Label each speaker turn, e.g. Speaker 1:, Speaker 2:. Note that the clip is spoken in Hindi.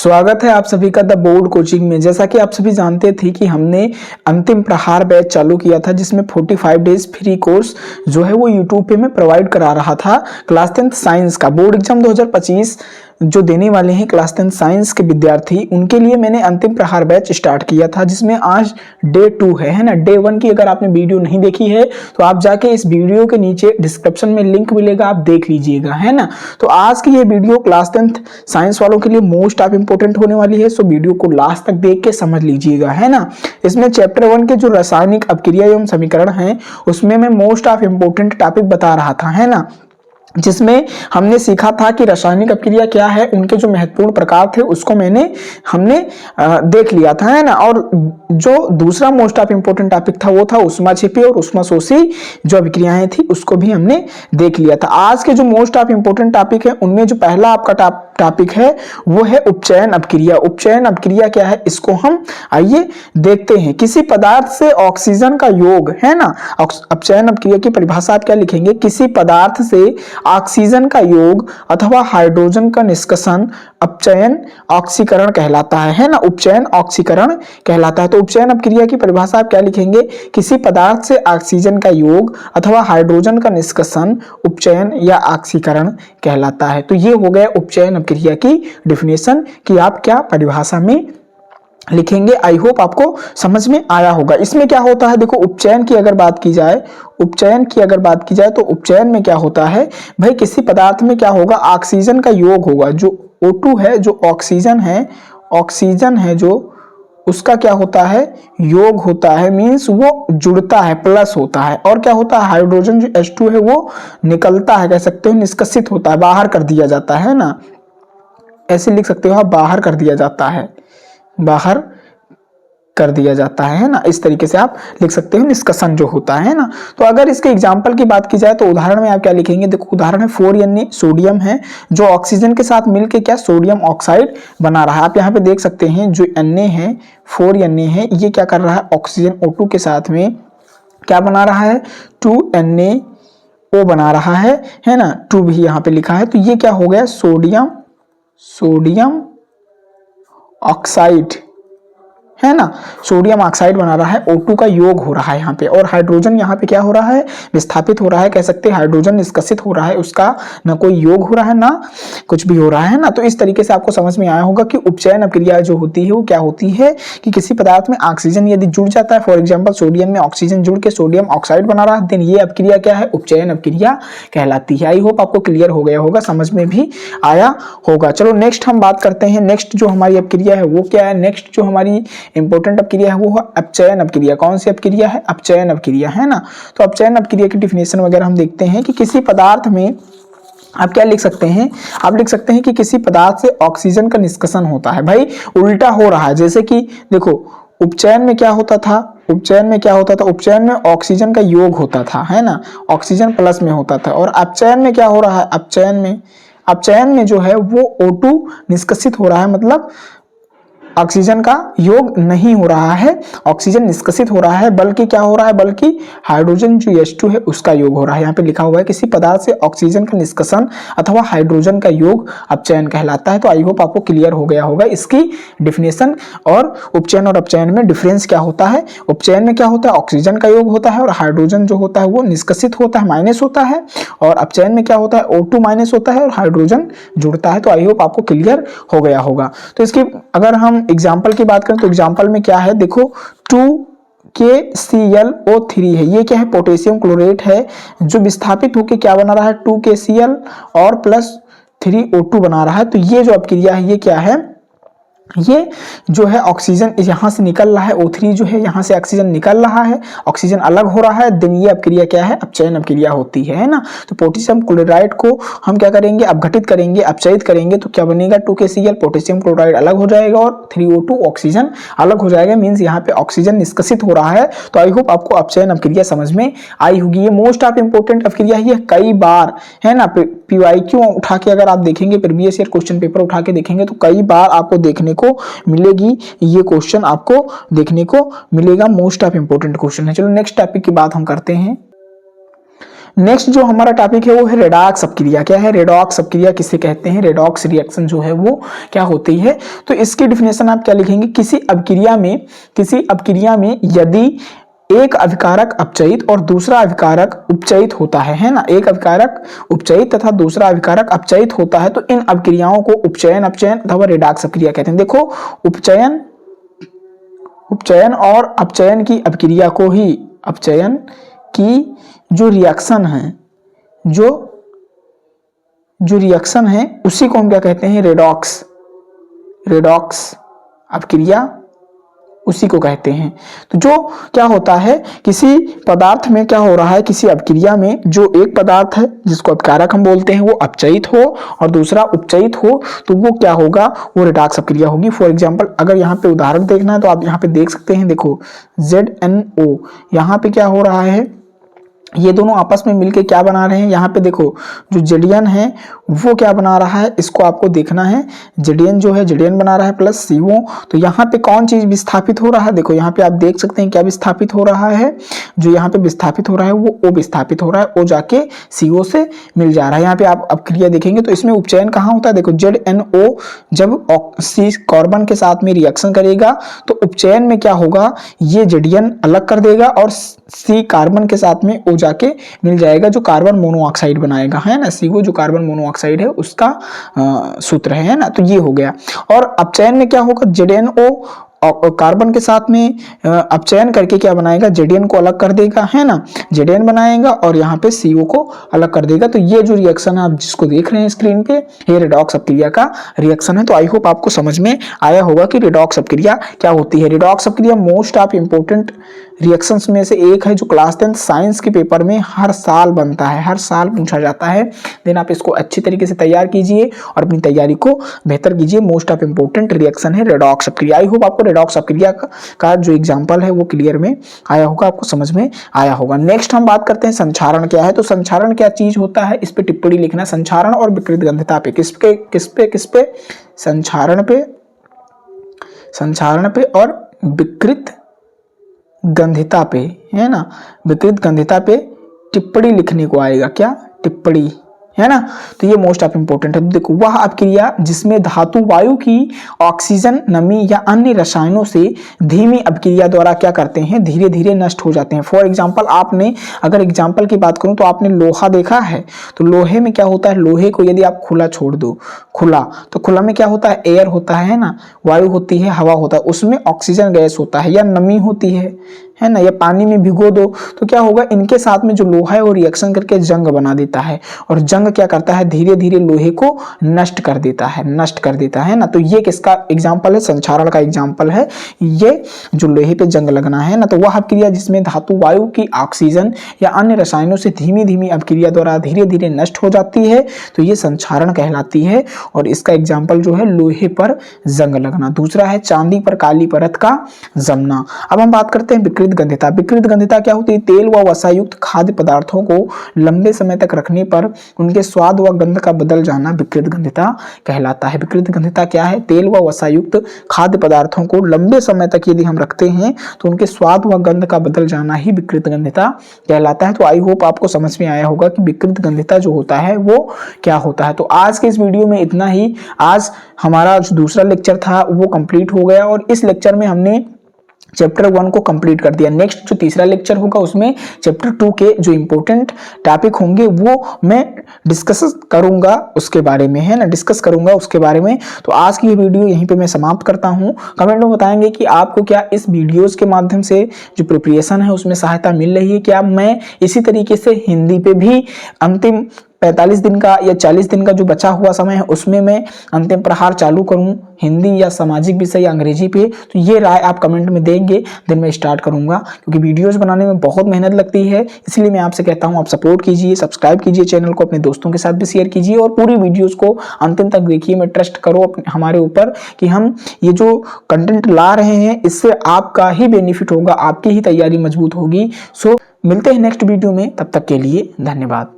Speaker 1: स्वागत है आप सभी का द बोर्ड कोचिंग में। जैसा कि आप सभी जानते थे कि हमने अंतिम प्रहार बैच चालू किया था, जिसमें 45 डेज फ्री कोर्स जो है वो यूट्यूब पे मैं प्रोवाइड करा रहा था। क्लास 10th साइंस का बोर्ड एग्जाम 2025 जो देने वाले हैं क्लास 10th साइंस के विद्यार्थी, उनके लिए मैंने अंतिम प्रहार बैच स्टार्ट किया था, जिसमें आज डे 2 है ना। डे 1 की अगर आपने वीडियो नहीं देखी है तो आप जाके इस वीडियो के नीचे डिस्क्रिप्शन में लिंक मिलेगा, आप देख लीजिएगा, है ना। तो आज की ये वीडियो क्लास 10th साइंस वालों के लिए मोस्ट ऑफ इंपोर्टेंट होने वाली है, सो वीडियो को लास्ट तक देख के समझ लीजिएगा, है ना। इसमें चैप्टर 1 के जो रासायनिक अपक्रिया एवं समीकरण हैं उसमें मैं मोस्ट ऑफ इंपोर्टेंट टॉपिक बता रहा था, है ना, जिसमें हमने सीखा था कि रासायनिक अपक्रिया क्या है, उनके जो महत्वपूर्ण प्रकार थे उसको हमने देख लिया था, है ना। और जो दूसरा मोस्ट ऑफ इंपोर्टेंट टॉपिक था वो था ऊष्माक्षेपी और ऊष्माशोषी जो अभिक्रियाएं थी उसको भी हमने देख लिया था। आज के जो मोस्ट ऑफ इंपोर्टेंट टॉपिक है उनमें जो पहला आपका टॉपिक है वो है उपचयन अपक्रिया। उपचयन अपक्रिया क्या है इसको हम आइए देखते हैं। किसी पदार्थ से ऑक्सीजन का योग, है ना। अपचयन अपक्रिया की परिभाषा आप क्या लिखेंगे? किसी पदार्थ से ऑक्सीजन का योग अथवा हाइड्रोजन का निष्कर्षण अपचयन ऑक्सीकरण कहलाता है ना। उपचयन ऑक्सीकरण कहलाता है। तो उपचयन अपक्रिया की परिभाषा आप क्या लिखेंगे? किसी पदार्थ से ऑक्सीजन का योग अथवा हाइड्रोजन का निष्कर्षण उपचयन या ऑक्सीकरण कहलाता है। तो ये हो गया उपचयन अपक्रिया की डिफिनेशन कि आप क्या परिभाषा में लिखेंगे। आई होप आपको समझ में आया होगा। इसमें क्या होता है, देखो उपचयन की अगर बात की जाए, तो उपचयन में क्या होता है भाई, किसी पदार्थ में क्या होगा, ऑक्सीजन का योग होगा। जो O2 है, जो ऑक्सीजन है जो उसका क्या होता है, योग होता है, मींस वो जुड़ता है, प्लस होता है। और क्या होता है, हाइड्रोजन जो H2 है वो निकलता है, कह सकते हो निष्कासित होता है, बाहर कर दिया जाता है ना। ऐसे लिख सकते हो आप, बाहर कर दिया जाता है ना। इस तरीके से आप लिख सकते हो निष्कर्षण जो होता है ना। तो अगर इसके एग्जांपल की बात की जाए तो उदाहरण में आप क्या लिखेंगे? देखो उदाहरण है 4Na सोडियम है जो ऑक्सीजन के साथ मिलकर क्या सोडियम ऑक्साइड बना रहा है। आप यहाँ पे देख सकते हैं जो Na है, 4Na है, ये क्या कर रहा है, ऑक्सीजन O2 के साथ में क्या बना रहा है, 2NaO बना रहा है ना। 2 भी यहाँ पे लिखा है। तो ये क्या हो गया, सोडियम ऑक्साइड, है ना। सोडियम ऑक्साइड बना रहा है, O2 का योग हो रहा है यहाँ पे, और हाइड्रोजन यहाँ पे क्या हो रहा है, विस्थापित हो रहा है, कह सकते हैं हाइड्रोजन निष्कासित हो रहा है, उसका ना कोई योग हो रहा है ना कुछ भी हो रहा है ना। तो इस तरीके से आपको समझ में आया होगा कि उपचयन अपक्रिया जो होती है वो क्या होती है कि किसी पदार्थ में ऑक्सीजन यदि जुड़ जाता है, फॉर एग्जाम्पल सोडियम में ऑक्सीजन जुड़ के सोडियम ऑक्साइड बना रहा है, देन ये अपक्रिया क्या है, उपचयन अपक्रिया कहलाती है। आई होप आपको क्लियर हो गया होगा, समझ में भी आया होगा। चलो नेक्स्ट हम बात करते हैं। नेक्स्ट जो हमारी अपक्रिया है वो क्या है, नेक्स्ट जो हमारी इंपोर्टेंट अपक्रिया है वो है अपचयन अपक्रिया। कौन सी अपक्रिया है, अपचयन अपक्रिया, है ना। तो अपचयन अपक्रिया की डिफिनेशन वगैरह हम देखते हैं कि किसी पदार्थ में आप क्या लिख सकते हैं, आप लिख सकते हैं कि किसी पदार्थ से ऑक्सीजन का निष्कर्षण होता है। भाई उल्टा हो रहा है, जैसे कि देखो उपचयन में क्या होता था, उपचयन में ऑक्सीजन का योग होता था, है ना, ऑक्सीजन प्लस में होता था। और अपचयन में क्या हो रहा है, अपचयन में जो है वो O2 निष्कासित हो रहा है, मतलब ऑक्सीजन का योग नहीं हो रहा है, ऑक्सीजन निष्कासित हो रहा है, बल्कि क्या हो रहा है, बल्कि हाइड्रोजन जो H2 है उसका योग हो रहा है। यहाँ पे लिखा हुआ है किसी पदार्थ से ऑक्सीजन का निष्कर्षण अथवा हाइड्रोजन का योग अपचयन कहलाता है। तो आई होप आपको क्लियर हो गया होगा इसकी डिफिनेशन। और उपचयन और अपचयन में डिफरेंस क्या होता है, उपचयन में क्या होता है, ऑक्सीजन का योग होता है और हाइड्रोजन जो होता है वो निष्कासित होता है, माइनस होता है। और अपचयन में क्या होता है, O2 माइनस होता है और हाइड्रोजन जुड़ता है। तो आई होप आपको क्लियर हो गया होगा। तो इसकी अगर हम एग्जाम्पल की बात करें तो एग्जाम्पल में क्या है, देखो 2KClO3 है, ये क्या है, पोटेशियम क्लोरेट है जो विस्थापित होकर क्या बना रहा है, 2KCl और प्लस 3O2 बना रहा है। तो ये जो अपक्रिया है ये क्या है, ये जो है ऑक्सीजन यहाँ से निकल रहा है, O3 जो है यहाँ से ऑक्सीजन निकल रहा है, ऑक्सीजन अलग हो रहा है, देन ये अपक्रिया क्या है, अपचयन अपक्रिया होती है ना। तो पोटेशियम क्लोराइड को हम क्या करेंगे, अपघटित करेंगे, अपचयित करेंगे, तो क्या बनेगा, 2KCl पोटेशियम क्लोराइड अलग हो जाएगा और 3O2 ऑक्सीजन अलग हो जाएगा, मींस यहाँ पे ऑक्सीजन निष्कासित हो रहा है। तो आई होप आपको अपचयन अपक्रिया समझ में आई होगी। ये मोस्ट ऑफ इंपोर्टेंट अपक्रिया है, कई बार, है ना, PYQ उठा के अगर आप देखेंगे, प्रीवियस ईयर क्वेश्चन पेपर उठा के देखेंगे तो कई बार आपको देखने को मिलेगी, ये क्वेश्चन आपको देखने को मिलेगा। मोस्ट ऑफ इंपोर्टेंट क्वेश्चन है। चलो नेक्स्ट टॉपिक की बात हम करते हैं। नेक्स्ट जो हमारा टॉपिक है वो है रेडॉक्स अपक्रिया। क्या है रेडॉक्स अपक्रिया, किसे कहते हैं? रेडॉक्स रिएक्शन जो है वो क्या होती है? तो इसकी डिफिनेशन आप क्या लिखेंगे? किसी अपक्रिया में यदि एक अभिकारक अपचयित और दूसरा अभिकारक उपचयित होता है ना, एक अभिकारक उपचयित तथा दूसरा अभिकारक अपचयित होता है, तो इन अपक्रियाओं को उपचयन अथवा रेडॉक्स अपक्रिया कहते हैं। देखो, उपचयन और अपचयन की अपक्रिया को ही, अपचयन की जो रिएक्शन है उसी को हम क्या कहते हैं? रेडॉक्स अपक्रिया उसी को कहते हैं। तो जो क्या होता है, किसी पदार्थ में क्या हो रहा है, किसी अपक्रिया में जो एक पदार्थ है जिसको अपकारक हम बोलते हैं वो अपचयित हो और दूसरा उपचयित हो, तो वो क्या होगा? वो रेडॉक्स अपक्रिया होगी। फॉर एग्जांपल अगर यहाँ पे उदाहरण देखना है तो आप यहाँ पे देख सकते हैं। देखो ZNO, यहाँ पे क्या हो रहा है, ये दोनों आपस में मिलके क्या बना रहे हैं? यहाँ पे देखो जो जेडियन है वो क्या बना रहा है, इसको आपको देखना है। जेडियन जो है जेडियन बना रहा है प्लस CO। तो यहाँ पे कौन चीज विस्थापित हो रहा है? देखो यहाँ पे आप देख सकते हैं क्या विस्थापित हो रहा है, जो यहाँ पे विस्थापित हो रहा है वो O विस्थापित हो रहा है, O जाके CO से मिल जा रहा है। यहाँ पे आप अपक्रिया देखेंगे तो इसमें उपचयन कहाँ होता है? देखो ZNO जब C कार्बन के साथ में रिएक्शन करेगा तो उपचयन में क्या होगा, ये जेडियन अलग कर देगा और C कार्बन के साथ में O जाके मिल जाएगा जो कार्बन मोनोऑक्साइड बनाएगा, है ना। CO जो कार्बन मोनोऑक्साइड है उसका सूत्र है ना। तो ये हो गया। और अपचयन में क्या होगा, ZNO कार्बन के साथ में अपचयन करके क्या बनाएगा, जेडियन को अलग कर देगा, है ना, जेडियन बनाएगा और यहाँ पे CO को अलग कर देगा। तो ये जो रिएक्शन है आप जिसको देख रहे हैं स्क्रीन पे, ये रेडॉक्स अपक्रिया का रिएक्शन है। तो आई होप आपको समझ में आया होगा कि रेडॉक्स अपक्रिया क्या होती है। रेडॉक्स अपक्रिया मोस्ट ऑफ इंपोर्टेंट रिएक्शंस में से एक है जो क्लास 10 साइंस के पेपर में हर साल बनता है, हर साल पूछा जाता है। देन आप इसको अच्छी तरीके से तैयार कीजिए और अपनी तैयारी को बेहतर कीजिए। मोस्ट ऑफ इंपोर्टेंट रिएक्शन है रेडॉक्स अपक्रिया। आई होप आपको रेडॉक्स अपक्रिया का जो एग्जांपल है वो क्लियर में आया होगा, आपको समझ में आया होगा। नेक्स्ट हम बात करते हैं संक्षारण क्या है। तो संक्षारण क्या चीज होता है, इस पे टिप्पणी लिखना। संक्षारण और विकृत गंधता पे, किस पे? संक्षारण पे और विकृत गंधिता पे, है ना। विकृत गंधिता पे टिप्पणी लिखने को आएगा, क्या? टिप्पणी, है ना। तो ये मोस्ट ऑफ इंपोर्टेंट है। देखो, वह अपक्रिया जिसमें धातु वायु की ऑक्सीजन, नमी या अन्य रसायनों से धीमी अपक्रिया द्वारा क्या करते हैं, धीरे धीरे नष्ट हो जाते हैं। फॉर एग्जांपल आपने, अगर एग्जांपल की बात करूं तो आपने लोहा देखा है। तो लोहे में क्या होता है, लोहे को यदि आप खुला छोड़ दो, खुला, तो खुला में क्या होता है, एयर होता है ना, वायु होती है, हवा होता है, उसमें ऑक्सीजन गैस होता है या नमी होती है ना, या पानी में भिगो दो तो क्या होगा, इनके साथ में जो लोहा है वो रिएक्शन करके जंग बना देता है और जंग क्या करता है, धीरे धीरे लोहे को नष्ट कर देता है ना। तो ये किसका एग्जांपल है, संक्षारण का एग्जांपल है ये, जो लोहे पे जंग लगना है ना। तो वह अपक्रिया जिसमें धातु वायु की ऑक्सीजन या अन्य रसायनों से धीमी धीमी अपक्रिया द्वारा धीरे धीरे नष्ट हो जाती है, तो ये संक्षारण कहलाती है। और इसका एग्जाम्पल जो है लोहे पर जंग लगना। दूसरा है चांदी पर काली परत का जमना। अब हम बात करते हैं विकृत गंधिता। विकृत गंधिता क्या होती है, तेल व वसायुक्त खाद्य पदार्थों को लंबे समय तक रखने पर उनके स्वाद व गंध का बदल जाना विकृत गंधिता कहलाता है। विकृत गंधिता क्या है, तेल व वसायुक्त खाद्य पदार्थों को लंबे समय तक यदि हम रखते हैं तो उनके स्वाद व गंध का बदल जाना ही विकृत गंधिता कहलाता है। तो आई होप आपको समझ में आया होगा कि विकृत गंधिता जो होता है वो क्या होता है। तो आज के इस वीडियो में इतना ही। आज हमारा जो दूसरा लेक्चर था वो कंप्लीट हो गया और इस लेक्चर में हमने चैप्टर 1 को कंप्लीट कर दिया। नेक्स्ट जो तीसरा लेक्चर होगा उसमें चैप्टर 2 के जो इंपॉर्टेंट टॉपिक होंगे वो मैं डिस्कस करूंगा उसके बारे में, है ना, डिस्कस करूंगा उसके बारे में। तो आज की ये वीडियो यहीं पे मैं समाप्त करता हूं। कमेंट में बताएंगे कि आपको क्या इस वीडियोस के माध्यम से जो प्रिपरेशन है उसमें सहायता मिल रही है। क्या मैं इसी तरीके से हिंदी पे भी अंतिम 45 दिन का या 40 दिन का जो बचा हुआ समय है उसमें मैं अंतिम प्रहार चालू करूं, हिंदी या सामाजिक विषय या अंग्रेजी पे, तो ये राय आप कमेंट में देंगे, देन मैं स्टार्ट करूंगा। क्योंकि वीडियोस बनाने में बहुत मेहनत लगती है, इसलिए मैं आपसे कहता हूं आप सपोर्ट कीजिए, सब्सक्राइब कीजिए चैनल को, अपने दोस्तों के साथ भी शेयर कीजिए और पूरी वीडियोस को अंतिम तक देखिए। मैं ट्रस्ट करो हमारे ऊपर कि हम ये जो कंटेंट ला रहे हैं इससे आपका ही बेनिफिट होगा, आपकी ही तैयारी मजबूत होगी। सो मिलते हैं नेक्स्ट वीडियो में, तब तक के लिए धन्यवाद।